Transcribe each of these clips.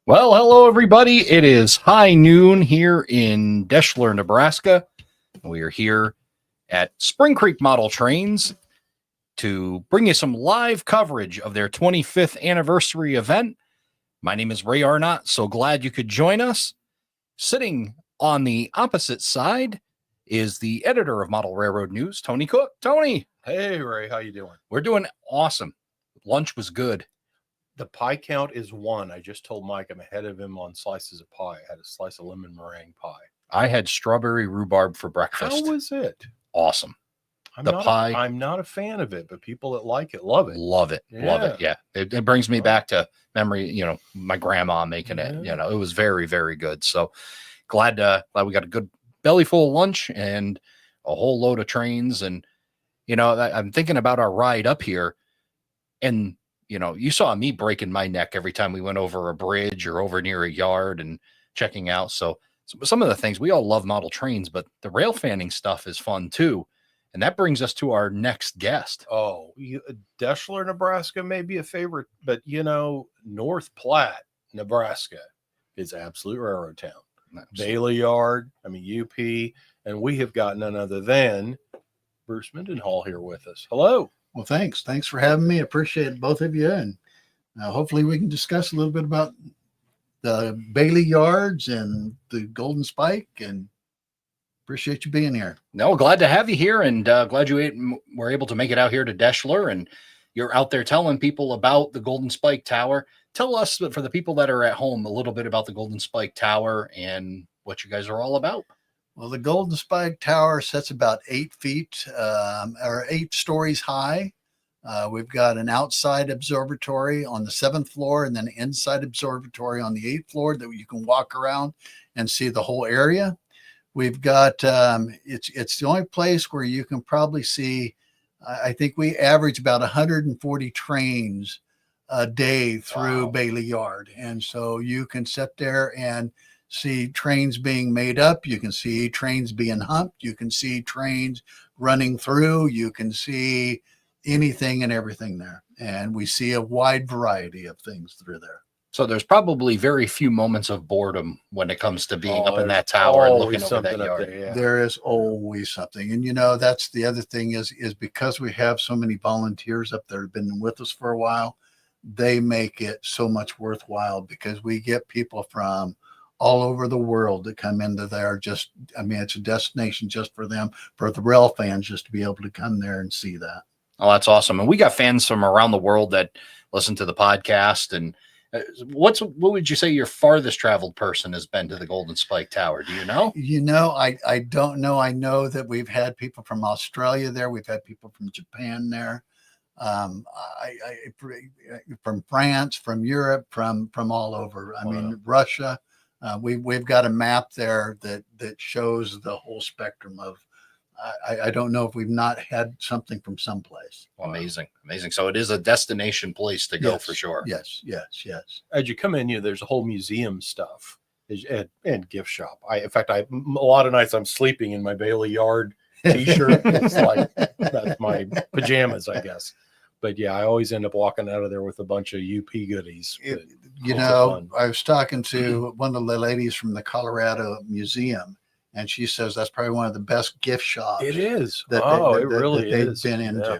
Well, hello, everybody. It is high noon here in Deshler, Nebraska. We are here at Spring Creek Model Trains to bring you some live coverage of their 25th anniversary event. My name is Ray Arnott. So glad you could join us. Sitting on the opposite side is the editor of Model Railroad News, Tony Cook. Tony. Hey, Ray, how you doing? We're doing awesome. Lunch was good. The pie count is 1. I just told Mike I'm ahead of him on slices of pie. I had a slice of lemon meringue pie. I had strawberry rhubarb for breakfast. How was it? Awesome. I'm not a fan of it, but people that like it love it. Love it. Yeah. It brings me back to memory, my grandma making it. It was very, very good. So glad we got a good belly full of lunch and a whole load of trains. And, I'm thinking about our ride up here, and you saw me breaking my neck every time we went over a bridge or over near a yard and checking out. So some of the things, we all love model trains, but the rail fanning stuff is fun too. And that brings us to our next guest. Oh, Deshler, Nebraska may be a favorite, but North Platte, Nebraska is absolute railroad town. Absolutely. Bailey Yard, UP, and we have got none other than Bruce Mendenhall here with us. Hello. Well, thanks. Thanks for having me. Appreciate both of you. And hopefully we can discuss a little bit about the Bailey Yards and the Golden Spike, and appreciate you being here. No, glad to have you here, and glad you were able to make it out here to Deshler, and you're out there telling people about the Golden Spike Tower. Tell us, for the people that are at home, a little bit about the Golden Spike Tower and what you guys are all about. Well, the Golden Spike Tower sits about 8 feet or 8 stories high. We've got an outside observatory on the 7th floor and then an inside observatory on the 8th floor that you can walk around and see the whole area. We've got, it's the only place where you can probably see, I think we average about 140 trains a day through Bailey Yard. And so you can sit there and see trains being made up. You can see trains being humped. You can see trains running through. You can see anything and everything there. And we see a wide variety of things through there. So there's probably very few moments of boredom when it comes to being up in that tower and looking over that yard. There is always something. And, that's the other thing is because we have so many volunteers up there who've been with us for a while, they make it so much worthwhile because we get people from all over the world that come into there. It's a destination just for them, for the rail fans, just to be able to come there and see that. Oh, that's awesome. And we got fans from around the world that listen to the podcast. And what would you say your farthest traveled person has been to the Golden Spike Tower? Do you know? I don't know. I know that we've had people from Australia there. We've had people from Japan there. From France, from Europe, from all over. Russia. We've got a map there that shows the whole spectrum of. I don't know if we've not had something from someplace. Amazing. So it is a destination place to go for sure. Yes. As you come in, there's a whole museum stuff and gift shop. In fact, a lot of nights I'm sleeping in my Bailey Yard T-shirt. It's like that's my pajamas, I guess. But yeah, I always end up walking out of there with a bunch of UP goodies. I was talking to one of the ladies from the Colorado Museum, and she says that's probably one of the best gift shops. It is. It really is. They've been into. Yeah.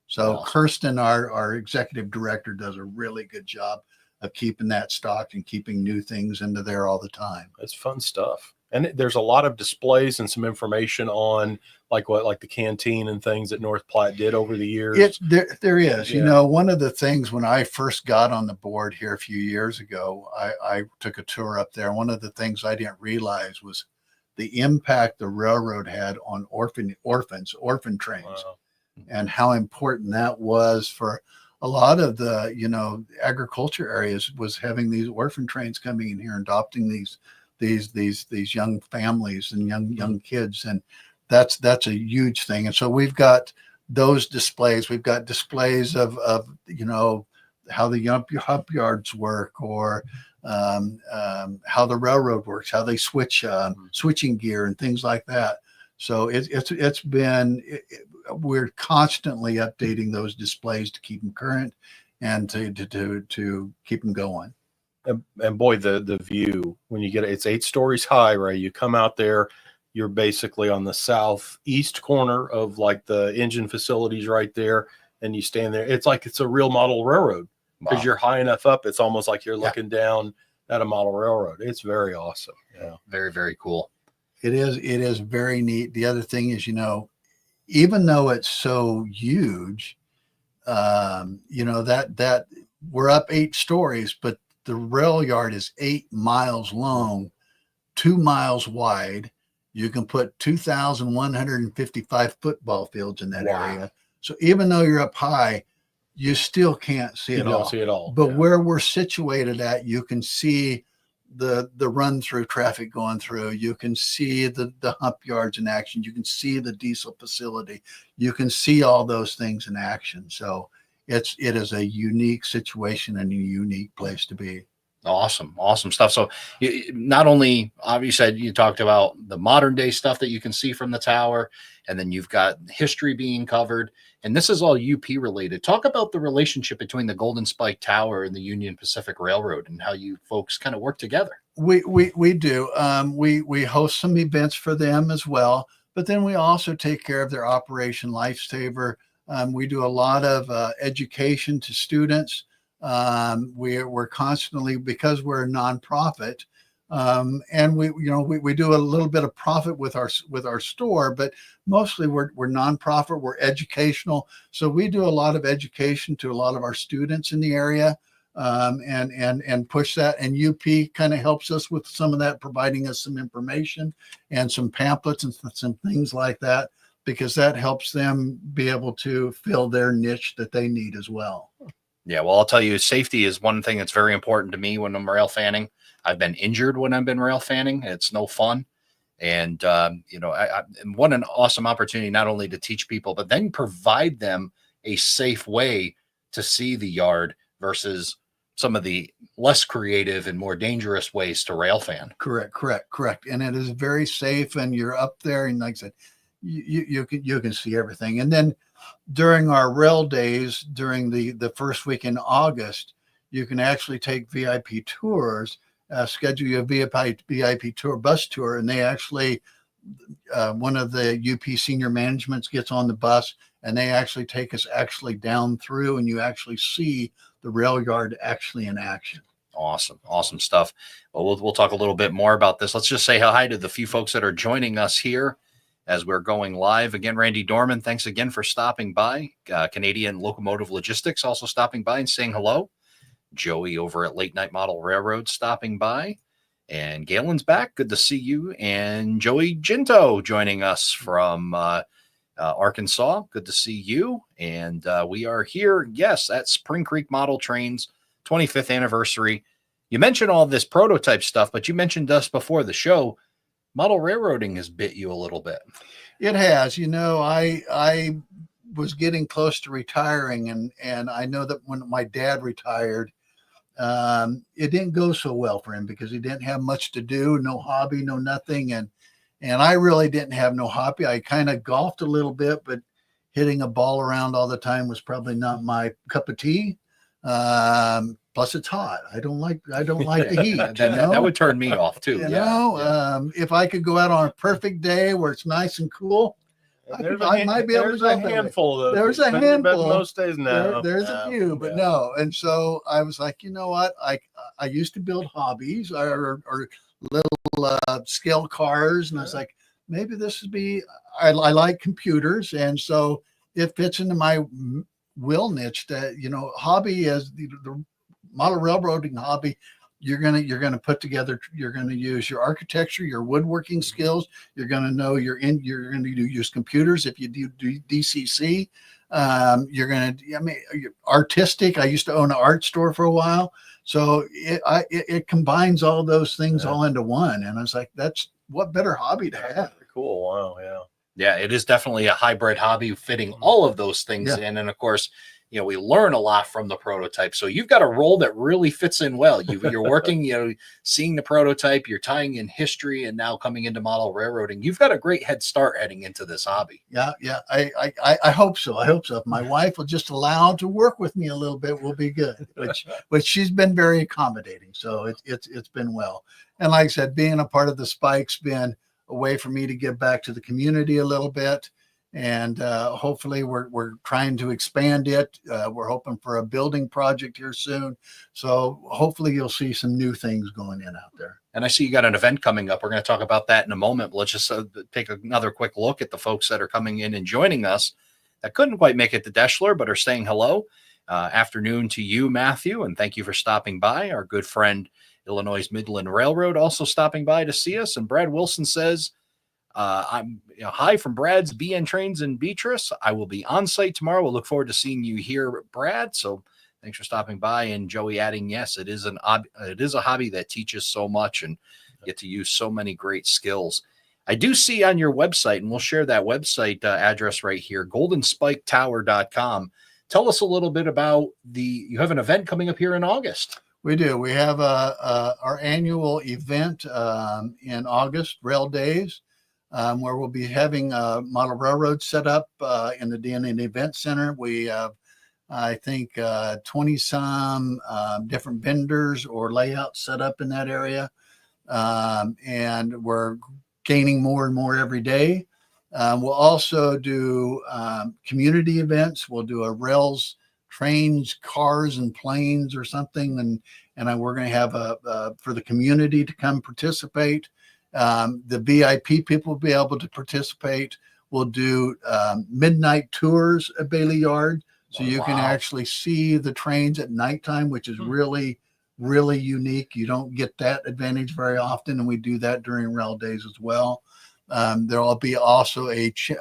So awesome. Kirsten, our executive director, does a really good job of keeping that stocked and keeping new things into there all the time. It's fun stuff. And there's a lot of displays and some information on like the canteen and things that North Platte did over the years. There is. Yeah. One of the things when I first got on the board here a few years ago, I took a tour up there. One of the things I didn't realize was the impact the railroad had on orphan trains, wow. And how important that was for a lot of the, agriculture areas, was having these orphan trains coming in here and adopting these young families and young kids. And that's a huge thing. And so we've got those displays. We've got displays of how the hump yards work, or how the railroad works, how they switching gear and things like that. So we're constantly updating those displays to keep them current and to keep them going. And boy, the view when you get it, it's 8 stories high, right? You come out there, you're basically on the southeast corner of like the engine facilities right there, and you stand there. It's like it's a real model railroad because you're high enough up. It's almost like you're looking down at a model railroad. It's very awesome. Yeah, very, very cool. It is very neat. The other thing is, even though it's so huge, that we're up 8 stories, but the rail yard is 8 miles long, 2 miles wide. You can put 2,155 football fields in that area. So even though you're up high, you still can't see it all. You don't see it all. But where we're situated at, you can see the run through traffic going through. You can see the hump yards in action. You can see the diesel facility. You can see all those things in action. So it is a unique situation and a unique place to be. Awesome stuff. So not only, obviously, you talked about the modern day stuff that you can see from the tower, and then you've got history being covered, and this is all UP related. Talk about the relationship between the Golden Spike Tower and the Union Pacific Railroad and how you folks kind of work together. We do. We host some events for them as well, but then we also take care of their Operation Lifesaver. We do a lot of education to students. We're constantly, because we're a nonprofit, and we do a little bit of profit with our store, but mostly we're nonprofit, we're educational. So we do a lot of education to a lot of our students in the area, and push that. And UP kind of helps us with some of that, providing us some information and some pamphlets and some things like that, because that helps them be able to fill their niche that they need as well. Yeah, well, I'll tell you, safety is one thing that's very important to me when I'm rail fanning. I've been injured when I've been rail fanning. It's no fun. And, what an awesome opportunity, not only to teach people, but then provide them a safe way to see the yard versus some of the less creative and more dangerous ways to rail fan. Correct. And it is very safe, and you're up there, and like I said, you can see everything. And then during our rail days, during the first week in August, you can actually take VIP tours, schedule your VIP tour, bus tour, and they actually, one of the UP senior managements gets on the bus, and they actually take us down through, and you actually see the rail yard actually in action. Awesome stuff. Well, we'll talk a little bit more about this. Let's just say hi to the few folks that are joining us here as we're going live. Again, Randy Dorman, thanks again for stopping by. Canadian Locomotive Logistics also stopping by and saying hello. Joey over at Late Night Model Railroad stopping by. And Galen's back. Good to see you. And Joey Ginto joining us from Arkansas. Good to see you. And we are here, yes, at Spring Creek Model Trains 25th anniversary. You mentioned all this prototype stuff, but you mentioned us before the show. Model railroading has bit you a little bit. It has. I was getting close to retiring, and I know that when my dad retired, it didn't go so well for him because he didn't have much to do, no hobby, no nothing. And I really didn't have no hobby. I kind of golfed a little bit, but hitting a ball around all the time was probably not my cup of tea. Plus it's hot. I don't like the heat. That would turn me off too. If I could go out on a perfect day where it's nice and cool, I might be able to go. There's a handful of those. There's a handful. Most days now. There's a few, but no. And so I was like, you know what? I used to build hobbies or little scale cars, and I was like, maybe this would be. I like computers, and so it fits into my will niche. That hobby is the model railroading hobby. You're gonna put together. You're gonna use your architecture, your woodworking skills. You're gonna know you're gonna use computers if you do DCC. You're artistic. I used to own an art store for a while, so it combines all those things all into one. And I was like, that's what better hobby to have. Cool. Wow. Yeah, it is definitely a hybrid hobby fitting all of those things in. And of course, we learn a lot from the prototype. So you've got a role that really fits in well. You're working, seeing the prototype, you're tying in history, and now coming into model railroading. You've got a great head start heading into this hobby. Yeah. I hope so. I hope so. If my wife will just allow to work with me a little bit, we'll be good. Which she's been very accommodating. So it's been well. And like I said, being a part of the Spike's been a way for me to give back to the community a little bit. And hopefully we're trying to expand it. We're hoping for a building project here soon. So hopefully you'll see some new things going in out there. And I see you got an event coming up. We're going to talk about that in a moment. But let's just take another quick look at the folks that are coming in and joining us that couldn't quite make it to Deshler, but are saying hello. Afternoon to you, Matthew, and thank you for stopping by. Our good friend, Illinois Midland Railroad, also stopping by to see us. And Brad Wilson says, I'm hi from Brad's BN Trains in Beatrice. I will be on site tomorrow. We'll look forward to seeing you here, Brad. So thanks for stopping by. And Joey adding, yes, it is a hobby that teaches so much and get to use so many great skills. I do see on your website, and we'll share that website address right here, goldenspiketower.com. Tell us a little bit about you have an event coming up here in August. We do. We have our annual event in August, Rail Days. Where we'll be having a model railroad set up in the DNA Event Center. We have, I think, 20 some different vendors or layouts set up in that area. And we're gaining more and more every day. We'll also do community events. We'll do a rails, trains, cars, and planes or something. And we're going to have for the community to come participate. The VIP people will be able to participate. We'll do midnight tours at Bailey Yard. So you can actually see the trains at nighttime, which is really, really unique. You don't get that advantage very often. And we do that during Rail Days as well. There will be also eat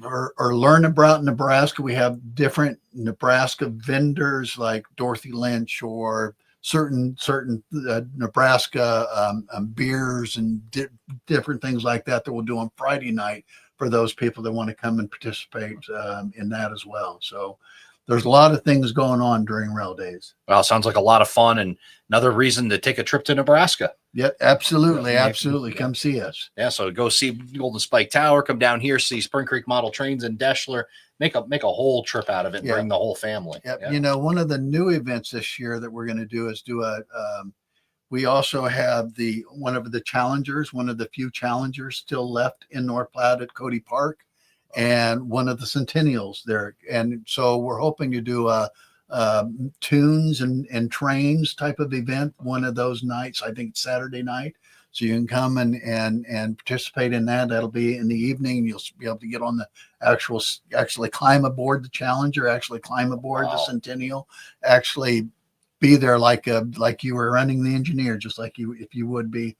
or learn about Nebraska. We have different Nebraska vendors like Dorothy Lynch or certain Nebraska beers and different things like that we'll do on Friday night for those people that want to come and participate in that as well. So there's a lot of things going on during Rail Days. Well, sounds like a lot of fun and another reason to take a trip to Nebraska. Yeah, absolutely. Absolutely. Come see us. Yeah. So go see Golden Spike Tower, come down here, see Spring Creek Model Trains in Deshler, make a whole trip out of it and bring the whole family. Yep. Yeah. One of the new events this year that we're going to do is we also have one of the challengers, one of the few challengers still left in North Platte at Cody Park, and one of the centennials there. And so we're hoping to do a tunes and trains type of event one of those nights. I think it's Saturday night. So you can come and participate in that. That'll be in the evening. You'll be able to get on the actually climb aboard the Challenger, actually climb aboard the Centennial, actually be there like you were running the Engineer, just like if you would be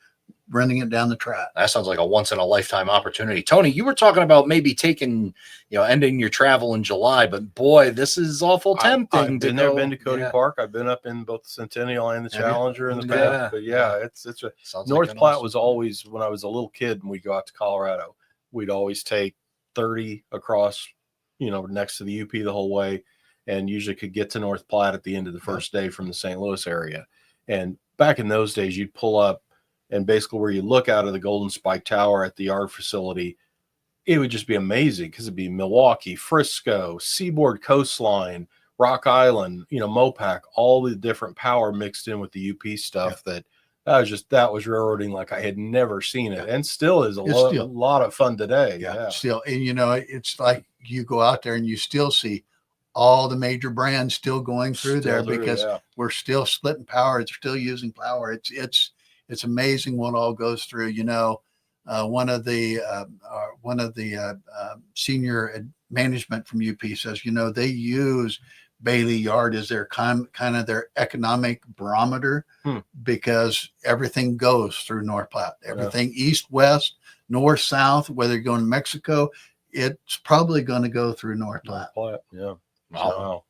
running it down the track. That sounds like a once in a lifetime opportunity. Tony, you were talking about maybe ending your travel in July, but boy, this is awful tempting. I've been to Cody Park. I've been up in both the Centennial and the Challenger in the past. But it's North Platte was always, when I was a little kid and we'd go out to Colorado, we'd always take 30 across, next to the UP the whole way, and usually could get to North Platte at the end of the first day from the St. Louis area. And back in those days, you'd pull up, and basically where you look out of the Golden Spike Tower at the yard facility, it would just be amazing because it'd be Milwaukee, Frisco, Seaboard Coastline, Rock Island, Mopac, all the different power mixed in with the UP stuff. That was railroading like I had never seen it, and still is a lot of fun today. Yeah, still, and it's like you go out there and you still see all the major brands still going through there because we're still splitting power. It's still using power. It's amazing what all goes through. One of the senior management from UP says, they use Bailey Yard as their kind of their economic barometer because everything goes through North Platte. Everything east, west, north, south, whether you're going to Mexico, it's probably going to go through North Platte. Yeah. Wow.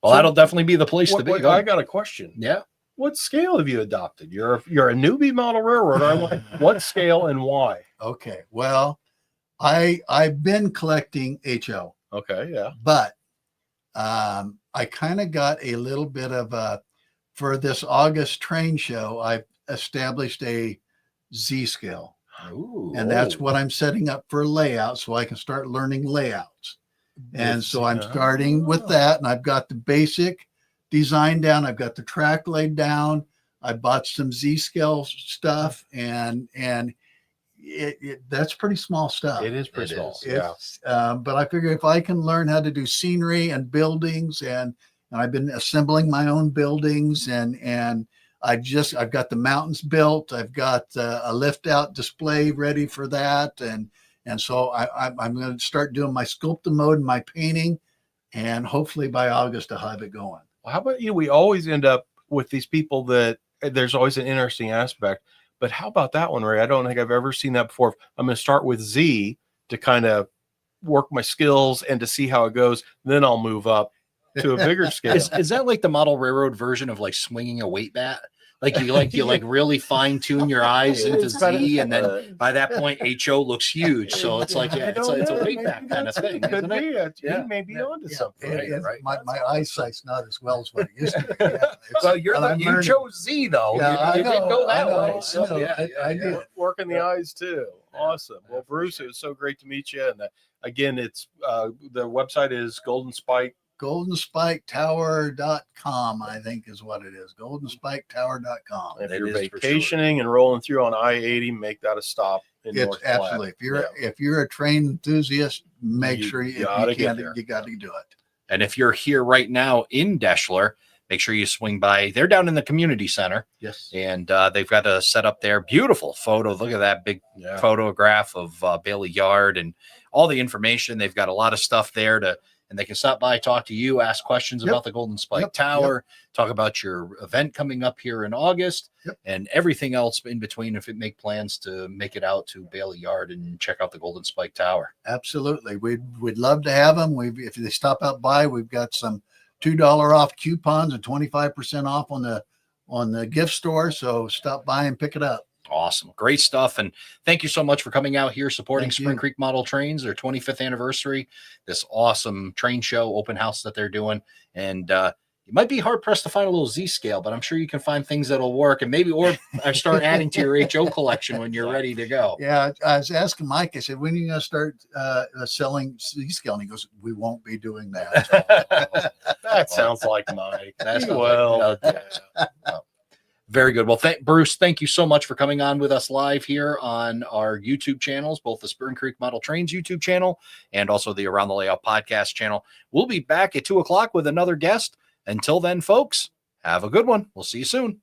Well, that'll definitely be the place to be. I got a question. Yeah. What scale have you adopted? You're a newbie model railroader. What scale and why? Okay. Well, I've been collecting HO. Okay. Yeah. But I kind of got a little bit of for this August train show, I've established a Z scale. Ooh, And that's what I'm setting up for layout so I can start learning layouts. And so I'm starting with that, and I've got the basic design down. I've got the track laid down. I bought some Z scale stuff, and that's pretty small stuff. It is pretty small. But I figure if I can learn how to do scenery and buildings, and I've been assembling my own buildings, and I've got the mountains built. I've got a lift out display ready for that, and so I'm going to start doing my sculpting mode and my painting, and hopefully by August I'll have it going. Well, how about you? We always end up with these people that there's always an interesting aspect. But how about that one, Ray? I don't think I've ever seen that before. I'm going to start with Z to kind of work my skills and to see how it goes. Then I'll move up to a bigger scale. Is that like the model railroad version of like swinging a weight bat? Like you really fine tune your eyes into Z, and then by that point HO looks huge. So it's like it's a weight bat kind of thing. Could Isn't it? be. He may be onto something. Right. My eyesight's not as well as what it used to be. Well, you chose Z though. Yeah, you didn't go that way. So I did. Working the eyes too. Awesome. Well, Bruce, it was so great to meet you. And again, it's the website is goldenspiketower.com, I think is what it is. goldenspiketower.com. If you're vacationing and rolling through on I-80, make that a stop in North Platte. Absolutely. If you're a train enthusiast, make sure you got to do it. And if you're here right now in Deshler, make sure you swing by. They're down in the community center. Yes. And they've got a set up there. Beautiful photo. Look at that big photograph of Bailey Yard and all the information. They've got a lot of stuff there and they can stop by, talk to you, ask questions about the Golden Spike Tower, talk about your event coming up here in August, and everything else in between if it make plans to make it out to Bailey Yard and check out the Golden Spike Tower. Absolutely. We'd love to have them. If they stop out by, we've got some $2 off coupons and 25% off on the gift store. So stop by and pick it up. Awesome. Great stuff. And thank you so much for coming out here supporting Spring Creek Model Trains, their 25th anniversary, this awesome train show open house that they're doing. And you might be hard pressed to find a little Z scale, but I'm sure you can find things that'll work and or start adding to your HO collection when you're ready to go. Yeah. I was asking Mike, I said, when are you going to start selling Z scale? And he goes, we won't be doing that. That sounds like Mike. Very good. Well, Bruce, thank you so much for coming on with us live here on our YouTube channels, both the Spring Creek Model Trains YouTube channel and also the Around the Layout podcast channel. We'll be back at 2:00 with another guest. Until then, folks, have a good one. We'll see you soon.